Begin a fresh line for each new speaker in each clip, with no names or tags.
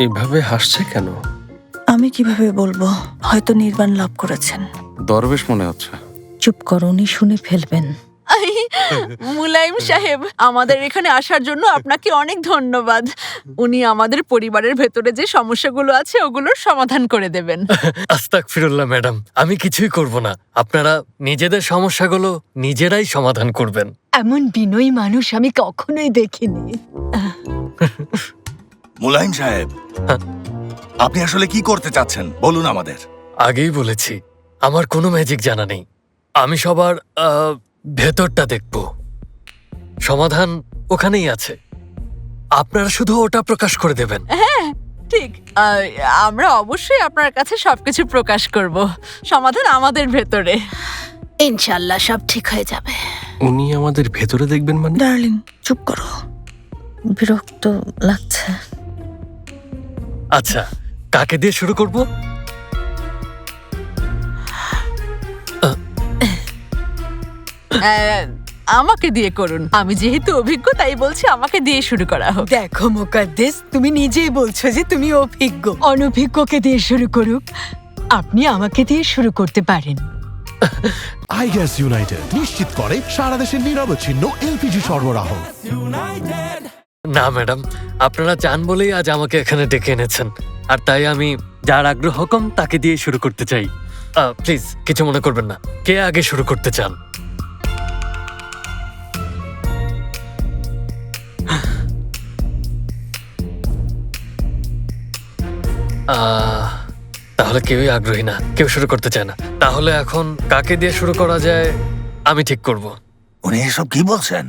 এভাবে হাসছে কেন?
আমি কিভাবে বলবো, হয়তো নির্বাণ লাভ করেছেন।
দরবেশ মনে হচ্ছে।
চুপ করো, উনি শুনে ফেলবেন।
মুলাইম সাহেব, আমাদের এখানে আসার জন্য আপনাকে অনেক ধন্যবাদ। উনি আমাদের পরিবারের ভেতরে যে সমস্যাগুলো আছে ওগুলোর সমাধান করে দেবেন।
আস্তাগফিরুল্লাহ ম্যাডাম, আমি কিছুই করব না। আপনারা নিজেদের সমস্যাগুলো নিজেরাই সমাধান করবেন।
এমন বিনয়ী মানুষ আমি কখনোই দেখিনি।
মুলাইম সাহেব, আপনি আসলে কি করতে চাচ্ছেন বলুন আমাদের।
আগেই বলেছি, আমার কোনো ম্যাজিক জানা নেই। আমি সবার ভেতরটা দেখব। সমাধান ওখানেই আছে, আপনারা শুধু ওটা প্রকাশ করে দেবেন।
ঠিক, আমরা অবশ্যই আপনার কাছে সবকিছু প্রকাশ করব। সমাধান আমাদের ভেতরে।
ইনশাল্লাহ সব ঠিক হয়ে যাবে।
উনি আমাদের ভেতরে দেখবেন মানে?
ডার্লিং, চুপ করো।
বিরক্ত লাগছে।
আচ্ছা, কাকে দিয়ে শুরু করব?
আমাকে দিয়ে করুন। আমি যেহেতু অভিজ্ঞ তাই বলছি আমাকে দিয়ে শুরু করা হোক।
দেখো মুকাদ্দেস, তুমি নিজেই বলছো যে তুমি অভিজ্ঞ। অনভিজ্ঞকে দিয়ে শুরু করুক। আপনি আমাকে দিয়ে শুরু করতে পারেন।
আইগ্যাস ইউনাইটেড নিশ্চিত করে সারা দেশের নিরবচ্ছিন্ন এলপিজি সরবরাহ।
না ম্যাডাম, আপনারা চান বলেই আজ আমাকে এখানে ডেকে এনেছেন, আর তাই আমি যার আগ্রহ কম তাকে দিয়ে শুরু করতে চাই। প্লিজ কিছু মনে করবেন না। কে আগে শুরু করতে চান? তাহলে কেউই আগ্রহী না, কেউ শুরু করতে চায় না। তাহলে এখন কাকে দিয়ে শুরু করা যায় আমি ঠিক করব।
উনি এসব কি বলছেন?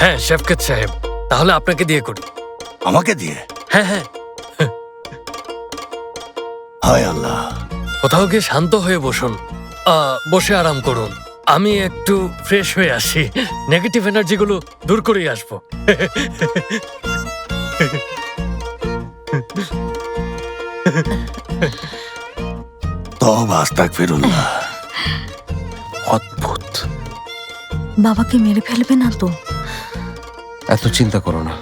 হ্যাঁ শেফকাত সাহেব, তাহলে আপনাকে দিয়ে করি।
আমাকে দিয়ে?
হ্যাঁ হ্যাঁ।
হায় আল্লাহ।
কোথাও গিয়ে শান্ত হয়ে বসুন, বসে আরাম করুন। আমি একটু ফ্রেশ হয়ে আসি, নেগেটিভ এনার্জিগুলো দূর করেই আসবো।
তওবা আস্তাগফিরুল্লাহ।
অদ্ভুত।
বাবাকে মেরে ফেলবে না তো?
এত চিন্তা করো না।